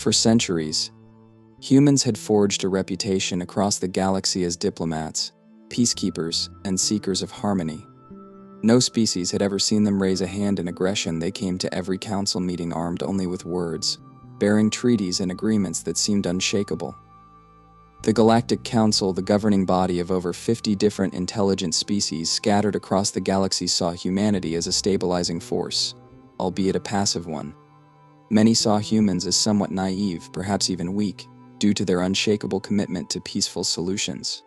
For centuries, humans had forged a reputation across the galaxy as diplomats, peacekeepers, and seekers of harmony. No species had ever seen them raise a hand in aggression. They came to every council meeting armed only with words, bearing treaties and agreements that seemed unshakable. The Galactic Council, the governing body of over 50 different intelligent species scattered across the galaxy, saw humanity as a stabilizing force, albeit a passive one. Many saw humans as somewhat naive, perhaps even weak, due to their unshakable commitment to peaceful solutions.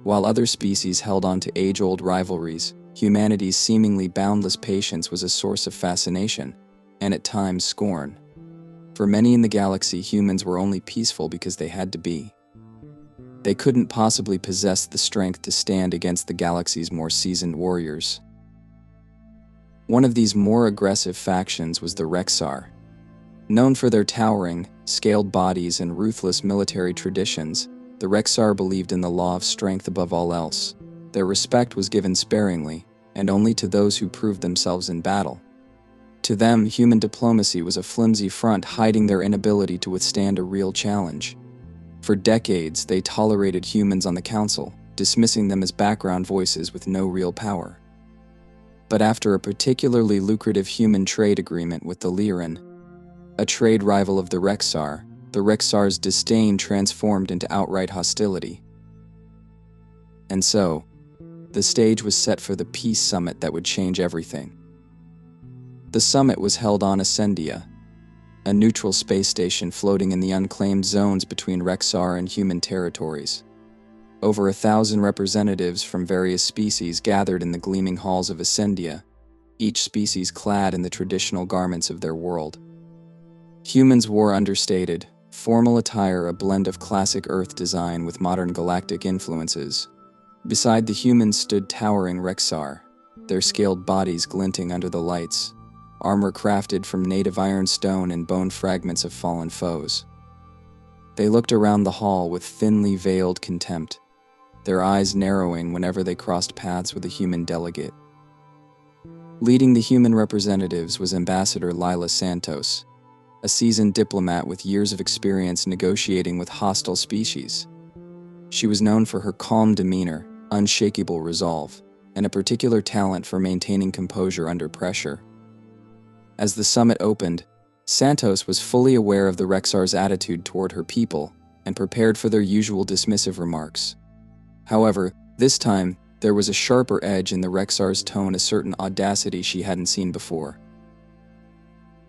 While other species held on to age-old rivalries, humanity's seemingly boundless patience was a source of fascination, and at times scorn. For many in the galaxy, humans were only peaceful because they had to be. They couldn't possibly possess the strength to stand against the galaxy's more seasoned warriors. One of these more aggressive factions was the Rexar. Known for their towering, scaled bodies and ruthless military traditions, the Rexar believed in the law of strength above all else. Their respect was given sparingly, and only to those who proved themselves in battle. To them, human diplomacy was a flimsy front hiding their inability to withstand a real challenge. For decades, they tolerated humans on the council, dismissing them as background voices with no real power. But after a particularly lucrative human trade agreement with the Lyran, a trade rival of the Rexar's disdain transformed into outright hostility. And so, the stage was set for the peace summit that would change everything. The summit was held on Ascendia, a neutral space station floating in the unclaimed zones between Rexar and human territories. Over 1,000 representatives from various species gathered in the gleaming halls of Ascendia, each species clad in the traditional garments of their world. Humans wore understated, formal attire, a blend of classic Earth design with modern galactic influences. Beside the humans stood towering Rexar, their scaled bodies glinting under the lights, armor crafted from native ironstone and bone fragments of fallen foes. They looked around the hall with thinly veiled contempt, their eyes narrowing whenever they crossed paths with a human delegate. Leading the human representatives was Ambassador Lila Santos, a seasoned diplomat with years of experience negotiating with hostile species. She was known for her calm demeanor, unshakable resolve, and a particular talent for maintaining composure under pressure. As the summit opened, Santos was fully aware of the Rexar's attitude toward her people and prepared for their usual dismissive remarks. However, this time, there was a sharper edge in the Rexar's tone, a certain audacity she hadn't seen before.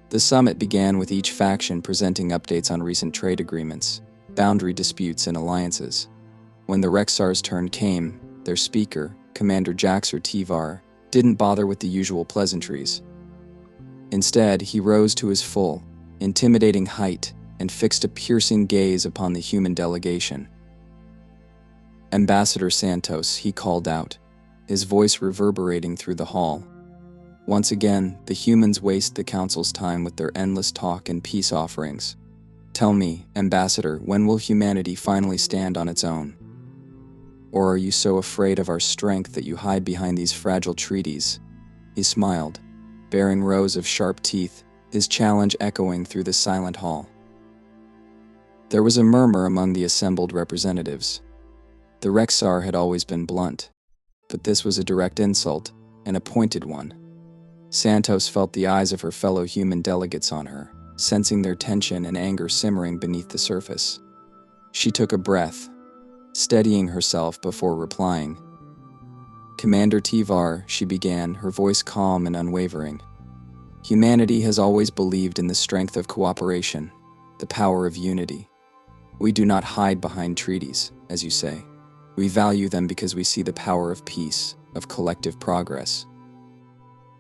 The summit began with each faction presenting updates on recent trade agreements, boundary disputes, and alliances. When the Rexar's turn came, their speaker, Commander Jaxer Tivar, didn't bother with the usual pleasantries. Instead, he rose to his full, intimidating height and fixed a piercing gaze upon the human delegation. "Ambassador Santos," he called out, his voice reverberating through the hall. Once again, the humans waste the council's time with their endless talk and peace offerings. "Tell me, Ambassador, when will humanity finally stand on its own? Or are you so afraid of our strength that you hide behind these fragile treaties?" He smiled, baring rows of sharp teeth, his challenge echoing through the silent hall. There was a murmur among the assembled representatives. The Rexar had always been blunt, but this was a direct insult, and a pointed one. Santos felt the eyes of her fellow human delegates on her, sensing their tension and anger simmering beneath the surface. She took a breath, steadying herself before replying. "Commander Tivar," she began, her voice calm and unwavering. "Humanity has always believed in the strength of cooperation, the power of unity. We do not hide behind treaties, as you say. We value them because we see the power of peace, of collective progress.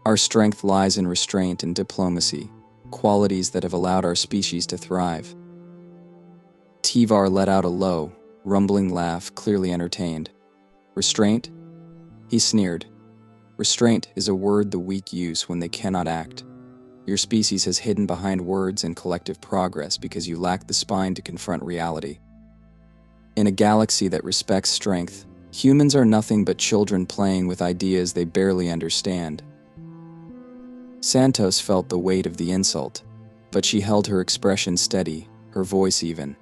Our strength lies in restraint and diplomacy, qualities that have allowed our species to thrive." Tivar let out a low, rumbling laugh, clearly entertained. "Restraint?" He sneered. "Restraint is a word the weak use when they cannot act. Your species has hidden behind words and collective progress because you lack the spine to confront reality. In a galaxy that respects strength, humans are nothing but children playing with ideas they barely understand." Santos felt the weight of the insult, but she held her expression steady, her voice even.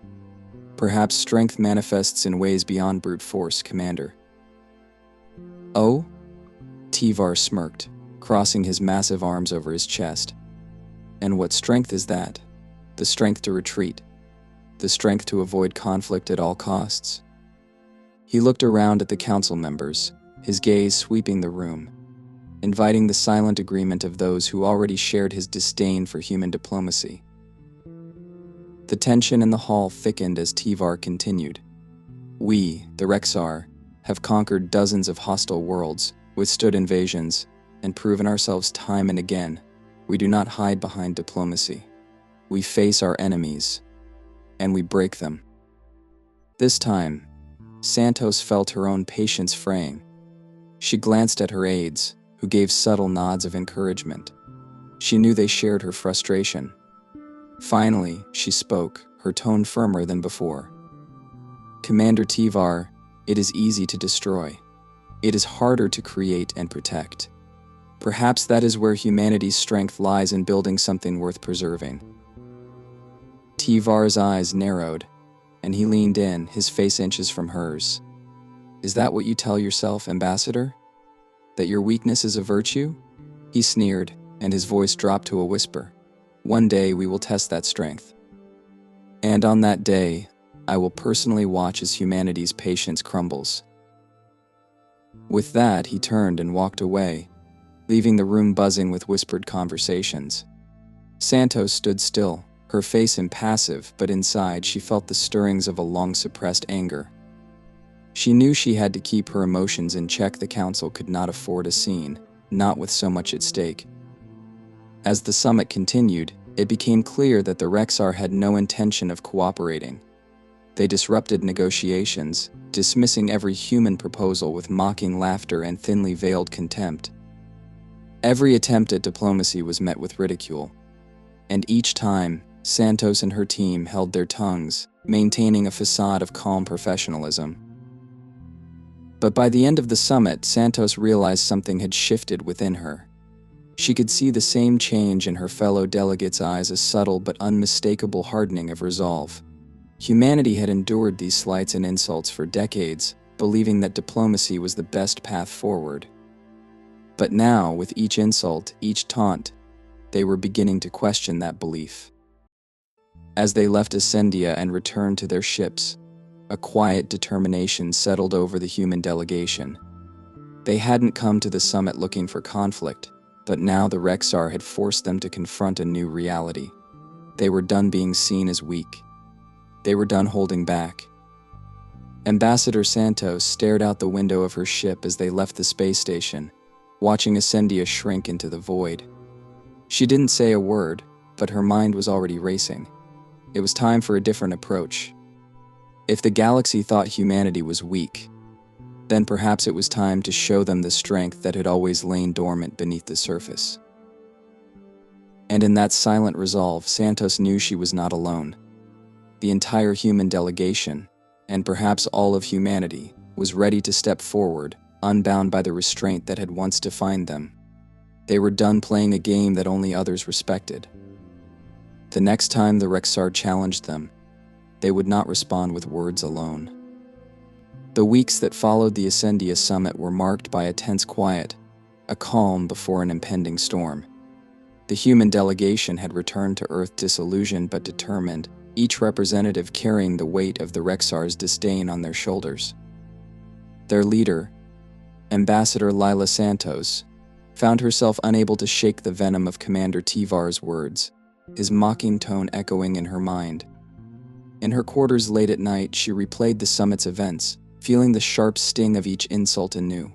Perhaps strength manifests in ways beyond brute force, Commander. Oh? Tivar smirked, crossing his massive arms over his chest. And what strength is that? The strength to retreat. The strength to avoid conflict at all costs. He looked around at the council members, his gaze sweeping the room, inviting the silent agreement of those who already shared his disdain for human diplomacy. The tension in the hall thickened as Tivar continued. We, the Rexar, have conquered dozens of hostile worlds, withstood invasions, and proven ourselves time and again. We do not hide behind diplomacy. We face our enemies, and we break them. This time, Santos felt her own patience fraying. She glanced at her aides, who gave subtle nods of encouragement. She knew they shared her frustration. Finally, she spoke, her tone firmer than before. Commander Tivar, it is easy to destroy. It is harder to create and protect. Perhaps that is where humanity's strength lies, in building something worth preserving. Tivar's eyes narrowed, and he leaned in, his face inches from hers. Is that what you tell yourself, Ambassador? That your weakness is a virtue? He sneered, and his voice dropped to a whisper. One day we will test that strength. And on that day, I will personally watch as humanity's patience crumbles. With that, he turned and walked away, leaving the room buzzing with whispered conversations. Santos stood still, her face impassive, but inside she felt the stirrings of a long-suppressed anger. She knew she had to keep her emotions in check. The council could not afford a scene, not with so much at stake. As the summit continued, it became clear that the Rexar had no intention of cooperating. They disrupted negotiations, dismissing every human proposal with mocking laughter and thinly veiled contempt. Every attempt at diplomacy was met with ridicule, and each time, Santos and her team held their tongues, maintaining a facade of calm professionalism. But by the end of the summit, Santos realized something had shifted within her. She could see the same change in her fellow delegates' eyes, a subtle but unmistakable hardening of resolve. Humanity had endured these slights and insults for decades, believing that diplomacy was the best path forward. But now, with each insult, each taunt, they were beginning to question that belief. As they left Ascendia and returned to their ships, a quiet determination settled over the human delegation. They hadn't come to the summit looking for conflict, but now the Rexar had forced them to confront a new reality. They were done being seen as weak. They were done holding back. Ambassador Santos stared out the window of her ship as they left the space station, watching Ascendia shrink into the void. She didn't say a word, but her mind was already racing. It was time for a different approach. If the galaxy thought humanity was weak, then perhaps it was time to show them the strength that had always lain dormant beneath the surface. And in that silent resolve, Santos knew she was not alone. The entire human delegation, and perhaps all of humanity, was ready to step forward, unbound by the restraint that had once defined them. They were done playing a game that only others respected. The next time the Rexar challenged them, they would not respond with words alone. The weeks that followed the Ascendia summit were marked by a tense quiet, a calm before an impending storm. The human delegation had returned to Earth disillusioned but determined, each representative carrying the weight of the Rexar's disdain on their shoulders. Their leader, Ambassador Lila Santos, found herself unable to shake the venom of Commander Tivar's words, his mocking tone echoing in her mind. In her quarters late at night, she replayed the summit's events, feeling the sharp sting of each insult anew.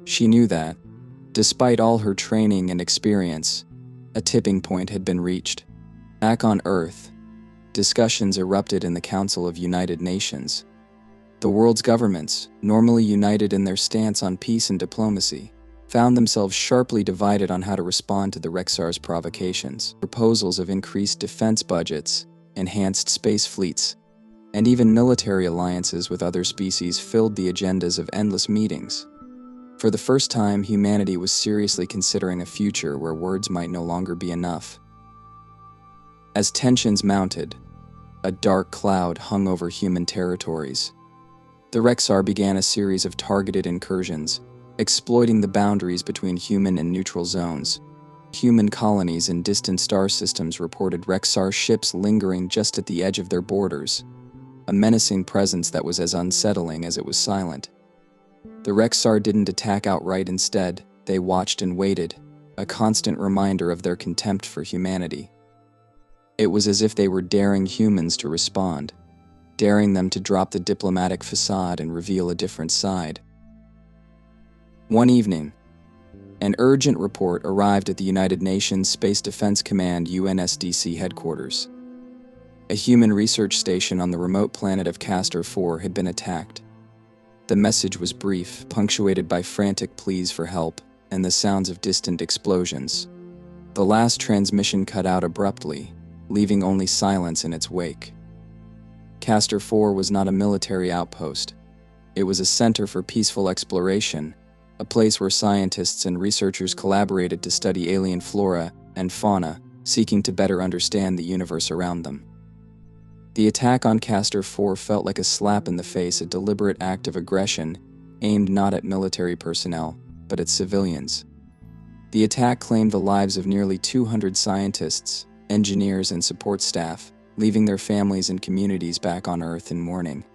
She knew that, despite all her training and experience, a tipping point had been reached. Back on Earth, discussions erupted in the Council of United Nations. The world's governments, normally united in their stance on peace and diplomacy, found themselves sharply divided on how to respond to the Rexar's provocations. Proposals of increased defense budgets, enhanced space fleets, and even military alliances with other species filled the agendas of endless meetings. For the first time, humanity was seriously considering a future where words might no longer be enough. As tensions mounted, a dark cloud hung over human territories. The Rexar began a series of targeted incursions, exploiting the boundaries between human and neutral zones. Human colonies in distant star systems reported Rexar ships lingering just at the edge of their borders, a menacing presence that was as unsettling as it was silent. The Rexar didn't attack outright. Instead, they watched and waited, a constant reminder of their contempt for humanity. It was as if they were daring humans to respond, daring them to drop the diplomatic facade and reveal a different side. One evening, an urgent report arrived at the United Nations Space Defense Command UNSDC headquarters. A human research station on the remote planet of Castor 4 had been attacked. The message was brief, punctuated by frantic pleas for help and the sounds of distant explosions. The last transmission cut out abruptly, leaving only silence in its wake. Castor 4 was not a military outpost. It was a center for peaceful exploration, a place where scientists and researchers collaborated to study alien flora and fauna, seeking to better understand the universe around them. The attack on Castor 4 felt like a slap in the face, a deliberate act of aggression aimed not at military personnel, but at civilians. The attack claimed the lives of nearly 200 scientists, engineers, and support staff, leaving their families and communities back on Earth in mourning.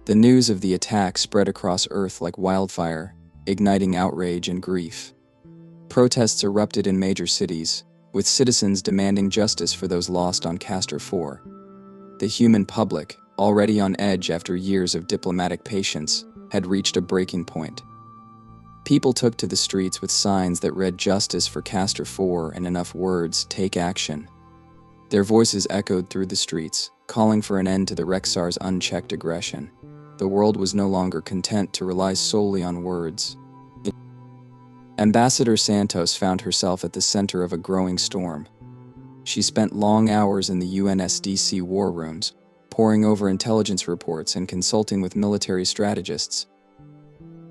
The news of the attack spread across Earth like wildfire, igniting outrage and grief. Protests erupted in major cities, with citizens demanding justice for those lost on Castor 4. The human public, already on edge after years of diplomatic patience, had reached a breaking point. People took to the streets with signs that read "Justice for Castor 4" and enough words, "Take action." Their voices echoed through the streets, calling for an end to the Rexar's unchecked aggression. The world was no longer content to rely solely on words. Ambassador Santos found herself at the center of a growing storm. She spent long hours in the UNSDC war rooms, poring over intelligence reports and consulting with military strategists.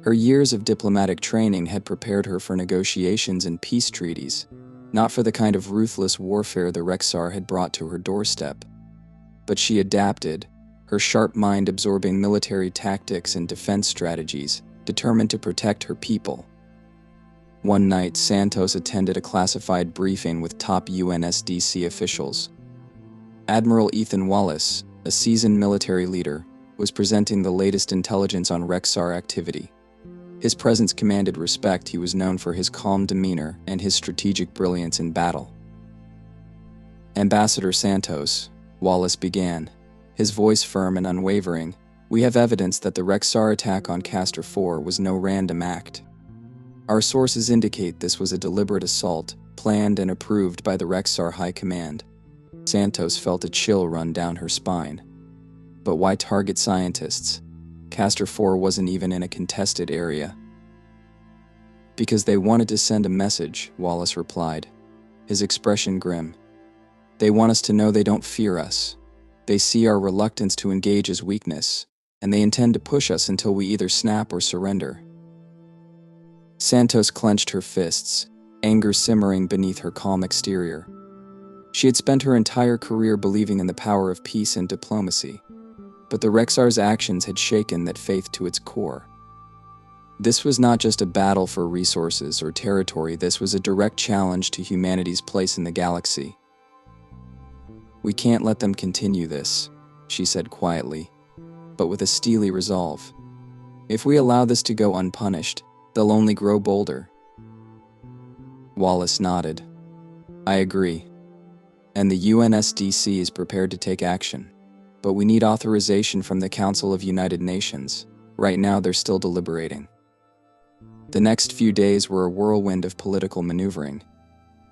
Her years of diplomatic training had prepared her for negotiations and peace treaties, not for the kind of ruthless warfare the Rexar had brought to her doorstep. But she adapted, her sharp mind absorbing military tactics and defense strategies, determined to protect her people. One night, Santos attended a classified briefing with top UNSDC officials. Admiral Ethan Wallace, a seasoned military leader, was presenting the latest intelligence on Rexar activity. His presence commanded respect. He was known for his calm demeanor and his strategic brilliance in battle. "Ambassador Santos," Wallace began, his voice firm and unwavering, "we have evidence that the Rexar attack on Castor 4 was no random act. Our sources indicate this was a deliberate assault, planned and approved by the Rexar High Command." Santos felt a chill run down her spine. But why target scientists? Castor 4 wasn't even in a contested area. "Because they wanted to send a message," Wallace replied, his expression grim. "They want us to know they don't fear us. They see our reluctance to engage as weakness, and they intend to push us until we either snap or surrender." Santos clenched her fists, anger simmering beneath her calm exterior. She had spent her entire career believing in the power of peace and diplomacy, but the Rexar's actions had shaken that faith to its core. This was not just a battle for resources or territory, this was a direct challenge to humanity's place in the galaxy. "We can't let them continue this," she said quietly, but with a steely resolve. "If we allow this to go unpunished, they'll only grow bolder." Wallace nodded. "I agree. And the UNSDC is prepared to take action. But we need authorization from the Council of United Nations. Right now, they're still deliberating." The next few days were a whirlwind of political maneuvering.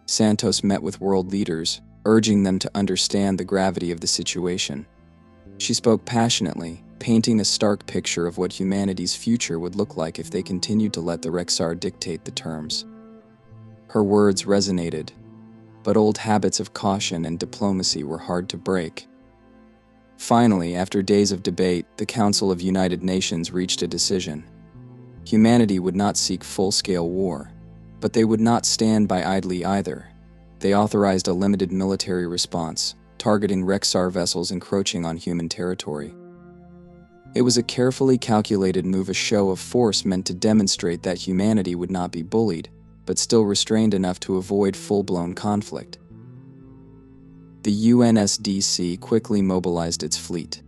Santos met with world leaders, urging them to understand the gravity of the situation. She spoke passionately, painting a stark picture of what humanity's future would look like if they continued to let the Rexar dictate the terms. Her words resonated, but old habits of caution and diplomacy were hard to break. Finally, after days of debate, the Council of United Nations reached a decision. Humanity would not seek full-scale war, but they would not stand by idly either. They authorized a limited military response, targeting Rexar vessels encroaching on human territory. It was a carefully calculated move, a show of force meant to demonstrate that humanity would not be bullied, but still restrained enough to avoid full-blown conflict. The UNSDC quickly mobilized its fleet.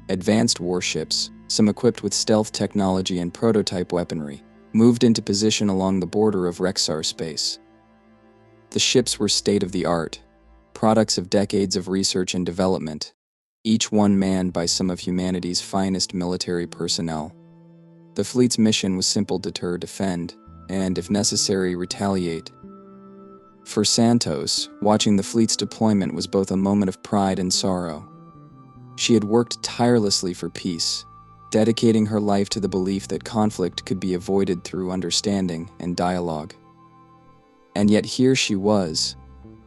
Advanced warships, some equipped with stealth technology and prototype weaponry, moved into position along the border of Rexar space. The ships were state-of-the-art, products of decades of research and development, each one manned by some of humanity's finest military personnel. The fleet's mission was simple: deter, defend, and, if necessary, retaliate. For Santos, watching the fleet's deployment was both a moment of pride and sorrow. She had worked tirelessly for peace, dedicating her life to the belief that conflict could be avoided through understanding and dialogue. And yet here she was,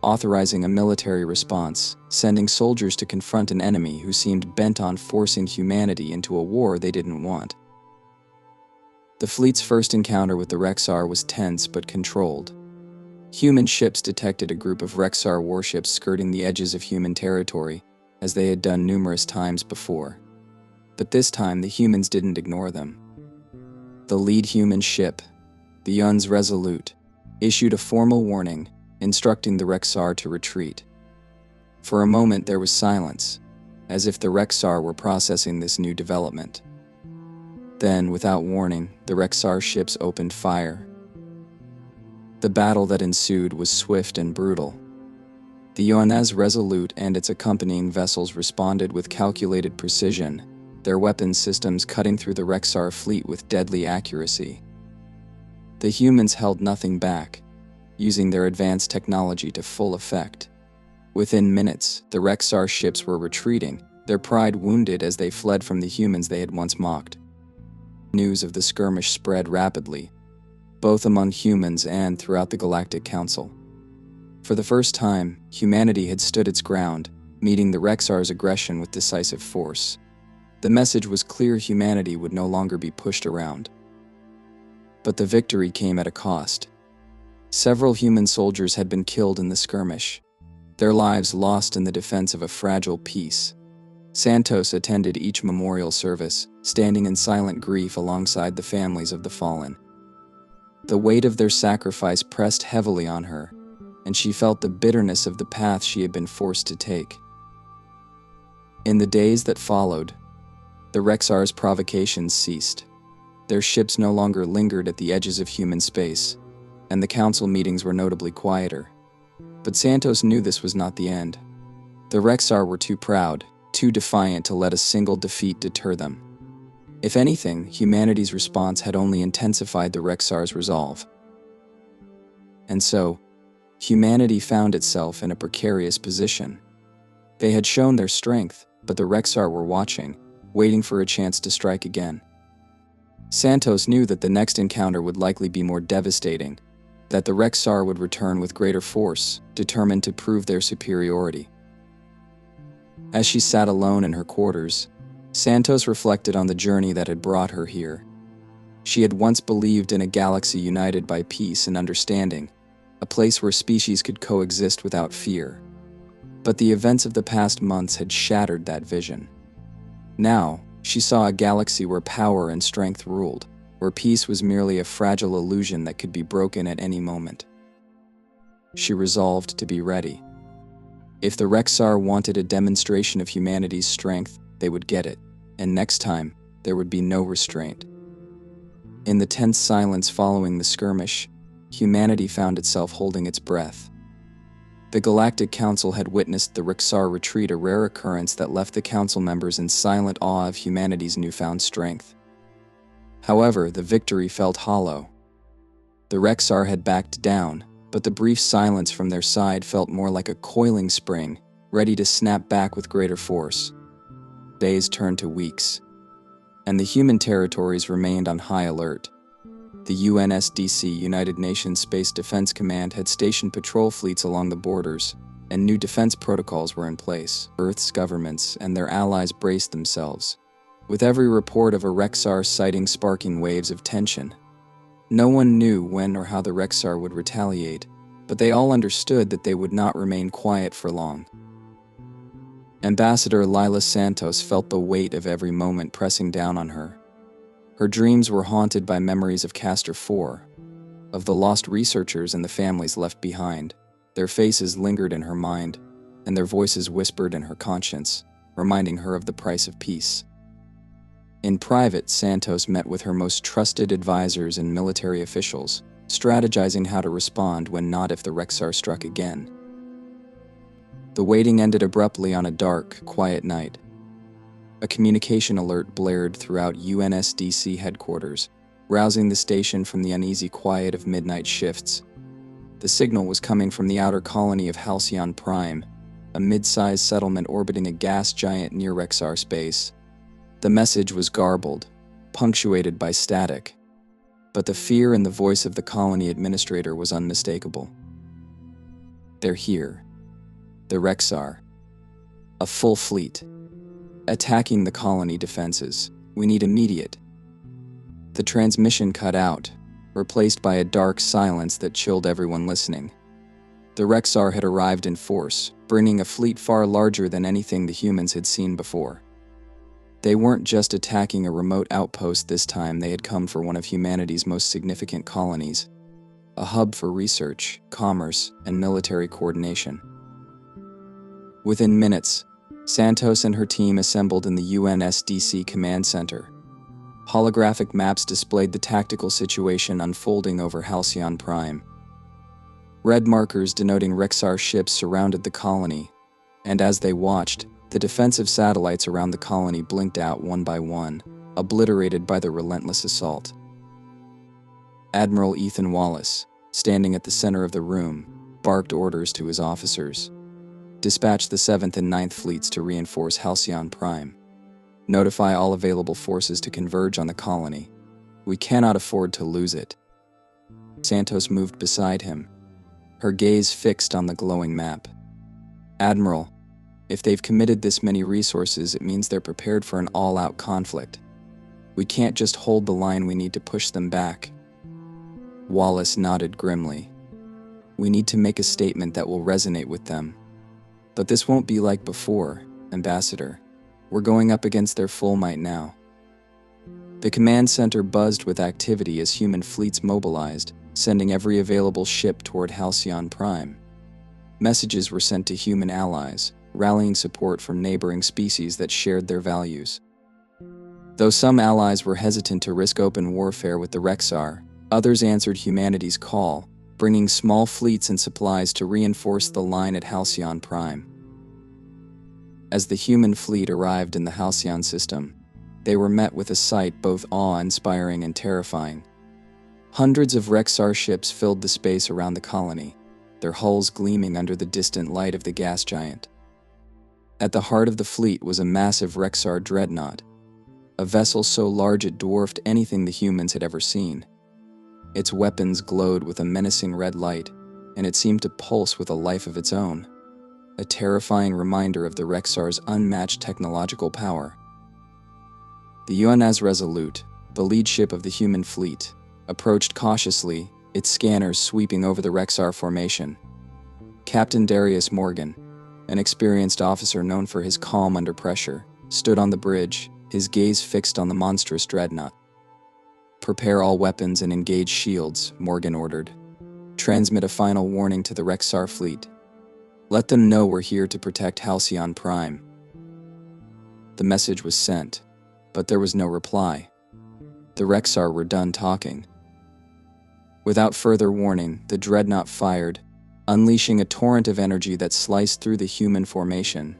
authorizing a military response, sending soldiers to confront an enemy who seemed bent on forcing humanity into a war they didn't want. The fleet's first encounter with the Rexar was tense but controlled. Human ships detected a group of Rexar warships skirting the edges of human territory, as they had done numerous times before. But this time the humans didn't ignore them. The lead human ship, the Universehfy, issued a formal warning, instructing the Rexar to retreat. For a moment there was silence, as if the Rexar were processing this new development. Then, without warning, the Rexar ships opened fire. The battle that ensued was swift and brutal. The Universehfy and its accompanying vessels responded with calculated precision, their weapons systems cutting through the Rexar fleet with deadly accuracy. The humans held nothing back, using their advanced technology to full effect. Within minutes, the Rexar ships were retreating, their pride wounded as they fled from the humans they had once mocked. News of the skirmish spread rapidly, both among humans and throughout the Galactic Council. For the first time, humanity had stood its ground, meeting the Rexar's aggression with decisive force. The message was clear: humanity would no longer be pushed around. But the victory came at a cost. Several human soldiers had been killed in the skirmish, their lives lost in the defense of a fragile peace. Santos attended each memorial service, standing in silent grief alongside the families of the fallen. The weight of their sacrifice pressed heavily on her, and she felt the bitterness of the path she had been forced to take. In the days that followed, the Rexar's provocations ceased. Their ships no longer lingered at the edges of human space, and the council meetings were notably quieter. But Santos knew this was not the end. The Rexar were too proud, too defiant to let a single defeat deter them. If anything, humanity's response had only intensified the Rexar's resolve. And so, humanity found itself in a precarious position. They had shown their strength, but the Rexar were watching, waiting for a chance to strike again. Santos knew that the next encounter would likely be more devastating, that the Rexar would return with greater force, determined to prove their superiority. As she sat alone in her quarters, Santos reflected on the journey that had brought her here. She had once believed in a galaxy united by peace and understanding, a place where species could coexist without fear. But the events of the past months had shattered that vision. Now, she saw a galaxy where power and strength ruled, where peace was merely a fragile illusion that could be broken at any moment. She resolved to be ready. If the Rexar wanted a demonstration of humanity's strength, they would get it, and next time, there would be no restraint. In the tense silence following the skirmish, humanity found itself holding its breath. The Galactic Council had witnessed the Rexar retreat, a rare occurrence that left the council members in silent awe of humanity's newfound strength. However, the victory felt hollow. The Rexar had backed down, but the brief silence from their side felt more like a coiling spring, ready to snap back with greater force. Days turned to weeks, and the human territories remained on high alert. The UNSDC, United Nations Space Defense Command, had stationed patrol fleets along the borders, and new defense protocols were in place. Earth's governments and their allies braced themselves, with every report of a Rexar sighting sparking waves of tension. No one knew when or how the Rexar would retaliate, but they all understood that they would not remain quiet for long. Ambassador Lila Santos felt the weight of every moment pressing down on her. Her dreams were haunted by memories of Castor IV, of the lost researchers and the families left behind. Their faces lingered in her mind, and their voices whispered in her conscience, reminding her of the price of peace. In private, Santos met with her most trusted advisors and military officials, strategizing how to respond when not if the Rexar struck again. The waiting ended abruptly on a dark, quiet night. A communication alert blared throughout UNSDC headquarters, rousing the station from the uneasy quiet of midnight shifts. The signal was coming from the outer colony of Halcyon Prime, a mid-sized settlement orbiting a gas giant near Rexar space. The message was garbled, punctuated by static, but the fear in the voice of the colony administrator was unmistakable. They're here. The Rexar. A full fleet. Attacking the colony defenses. We need immediate. The transmission cut out, replaced by a dark silence that chilled everyone listening. The Rexar had arrived in force, bringing a fleet far larger than anything the humans had seen before. They weren't just attacking a remote outpost this time, they had come for one of humanity's most significant colonies, a hub for research, commerce, and military coordination. Within minutes, Santos and her team assembled in the UNSDC command center. Holographic maps displayed the tactical situation unfolding over Halcyon Prime. Red markers denoting Rexar ships surrounded the colony, and as they watched, the defensive satellites around the colony blinked out one by one, obliterated by the relentless assault. Admiral Ethan Wallace, standing at the center of the room, barked orders to his officers. Dispatch the 7th and 9th fleets to reinforce Halcyon Prime. Notify all available forces to converge on the colony. We cannot afford to lose it. Santos moved beside him, her gaze fixed on the glowing map. Admiral, if they've committed this many resources, it means they're prepared for an all-out conflict. We can't just hold the line, we need to push them back. Wallace nodded grimly. We need to make a statement that will resonate with them. But this won't be like before, Ambassador. We're going up against their full might now. The command center buzzed with activity as human fleets mobilized, sending every available ship toward Halcyon Prime. Messages were sent to human allies, rallying support from neighboring species that shared their values. Though some allies were hesitant to risk open warfare with the Rexar, others answered humanity's call, bringing small fleets and supplies to reinforce the line at Halcyon Prime. As the human fleet arrived in the Halcyon system, they were met with a sight both awe-inspiring and terrifying. Hundreds of Rexar ships filled the space around the colony, their hulls gleaming under the distant light of the gas giant. At the heart of the fleet was a massive Rexar dreadnought, a vessel so large it dwarfed anything the humans had ever seen. Its weapons glowed with a menacing red light, and it seemed to pulse with a life of its own, a terrifying reminder of the Rexar's unmatched technological power. The UNS Resolute, the lead ship of the human fleet, approached cautiously, its scanners sweeping over the Rexar formation. Captain Darius Morgan, an experienced officer known for his calm under pressure, stood on the bridge, his gaze fixed on the monstrous dreadnought. Prepare all weapons and engage shields, Morgan ordered. Transmit a final warning to the Rexar fleet. Let them know we're here to protect Halcyon Prime. The message was sent, but there was no reply. The Rexar were done talking. Without further warning, the dreadnought fired, unleashing a torrent of energy that sliced through the human formation.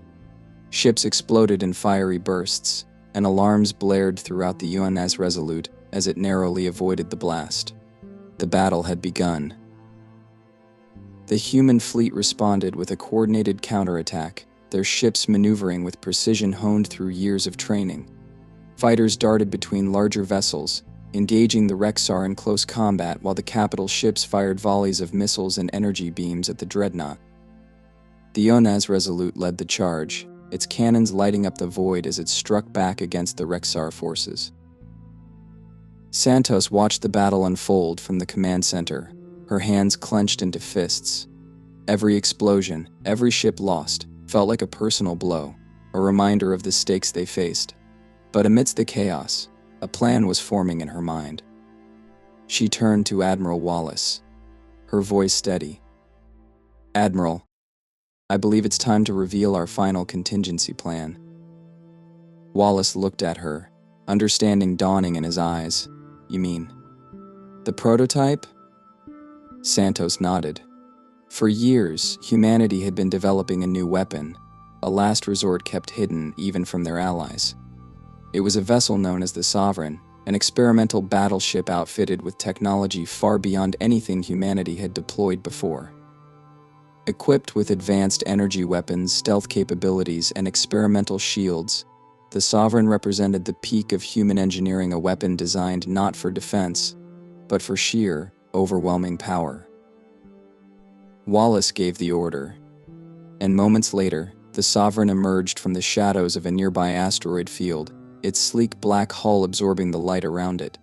Ships exploded in fiery bursts, and alarms blared throughout the UNS Resolute as it narrowly avoided the blast. The battle had begun. The human fleet responded with a coordinated counterattack, their ships maneuvering with precision honed through years of training. Fighters darted between larger vessels, engaging the Rexar in close combat while the capital ships fired volleys of missiles and energy beams at the dreadnought. The UNS Resolute led the charge, its cannons lighting up the void as it struck back against the Rexar forces. Santos watched the battle unfold from the command center, her hands clenched into fists. Every explosion, every ship lost, felt like a personal blow, a reminder of the stakes they faced. But amidst the chaos, a plan was forming in her mind. She turned to Admiral Wallace, her voice steady. "Admiral, I believe it's time to reveal our final contingency plan." Wallace looked at her, understanding dawning in his eyes. "You mean the prototype?" Santos nodded. For years, humanity had been developing a new weapon, a last resort kept hidden even from their allies. It was a vessel known as the Sovereign, an experimental battleship outfitted with technology far beyond anything humanity had deployed before. Equipped with advanced energy weapons, stealth capabilities, and experimental shields, the Sovereign represented the peak of human engineering, a weapon designed not for defense, but for sheer, overwhelming power. Wallace gave the order, and moments later, the Sovereign emerged from the shadows of a nearby asteroid field, its sleek black hull absorbing the light around it.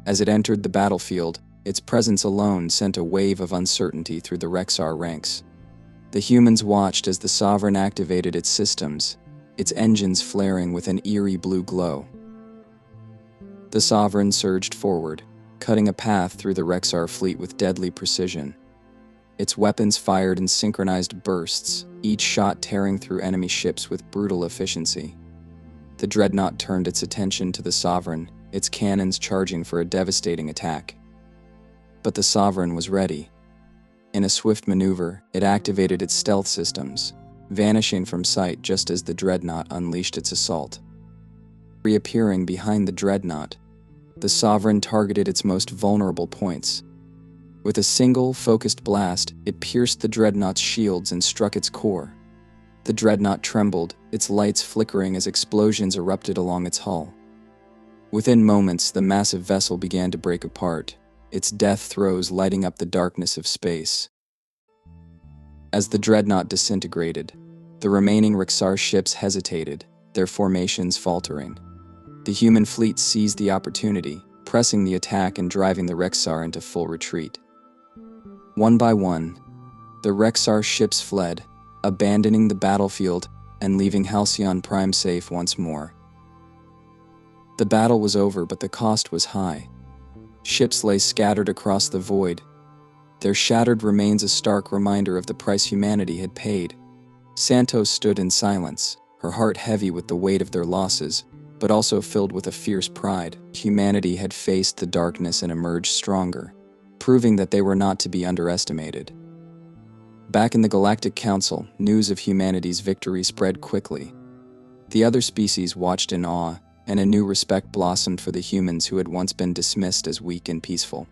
As it entered the battlefield, its presence alone sent a wave of uncertainty through the Rexar ranks. The humans watched as the Sovereign activated its systems, its engines flaring with an eerie blue glow. The Sovereign surged forward, cutting a path through the Rexar fleet with deadly precision. Its weapons fired in synchronized bursts, each shot tearing through enemy ships with brutal efficiency. The dreadnought turned its attention to the Sovereign, its cannons charging for a devastating attack. But the Sovereign was ready. In a swift maneuver, it activated its stealth systems, vanishing from sight just as the dreadnought unleashed its assault. Reappearing behind the dreadnought, the Sovereign targeted its most vulnerable points. With a single, focused blast, it pierced the dreadnought's shields and struck its core. The dreadnought trembled, its lights flickering as explosions erupted along its hull. Within moments, the massive vessel began to break apart, its death throes lighting up the darkness of space. As the dreadnought disintegrated, the remaining Rexar ships hesitated, their formations faltering. The human fleet seized the opportunity, pressing the attack and driving the Rexar into full retreat. One by one, the Rexar ships fled, abandoning the battlefield and leaving Halcyon Prime safe once more. The battle was over, but the cost was high. Ships lay scattered across the void, their shattered remains a stark reminder of the price humanity had paid. Santos stood in silence, her heart heavy with the weight of their losses, but also filled with a fierce pride. Humanity had faced the darkness and emerged stronger, proving that they were not to be underestimated. Back in the Galactic Council, news of humanity's victory spread quickly. The other species watched in awe, and a new respect blossomed for the humans who had once been dismissed as weak and peaceful.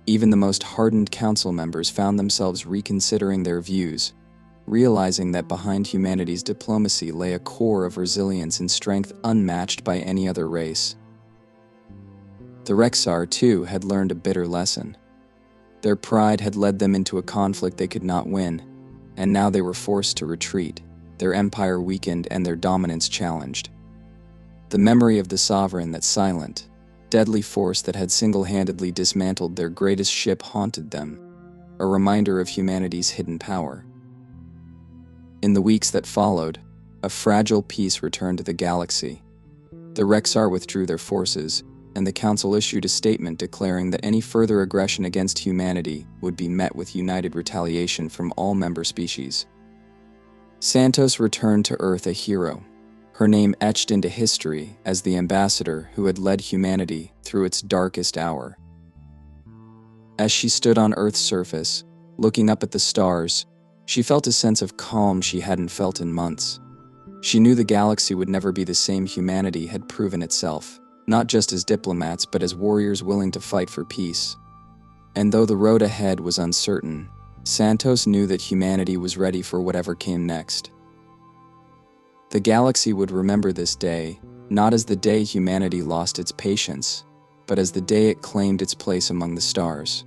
Even the most hardened council members found themselves reconsidering their views, realizing that behind humanity's diplomacy lay a core of resilience and strength unmatched by any other race. The Rexar, too, had learned a bitter lesson. Their pride had led them into a conflict they could not win, and now they were forced to retreat, their empire weakened and their dominance challenged. The memory of the Sovereign, that silent, deadly force that had single-handedly dismantled their greatest ship, haunted them, a reminder of humanity's hidden power. In the weeks that followed, a fragile peace returned to the galaxy. The Rexar withdrew their forces, and the Council issued a statement declaring that any further aggression against humanity would be met with united retaliation from all member species. Santos returned to Earth a hero, her name etched into history as the ambassador who had led humanity through its darkest hour. As she stood on Earth's surface, looking up at the stars, she felt a sense of calm she hadn't felt in months. She knew the galaxy would never be the same. Humanity had proven itself, not just as diplomats but as warriors willing to fight for peace. And though the road ahead was uncertain, Santos knew that humanity was ready for whatever came next. The galaxy would remember this day, not as the day humanity lost its patience, but as the day it claimed its place among the stars.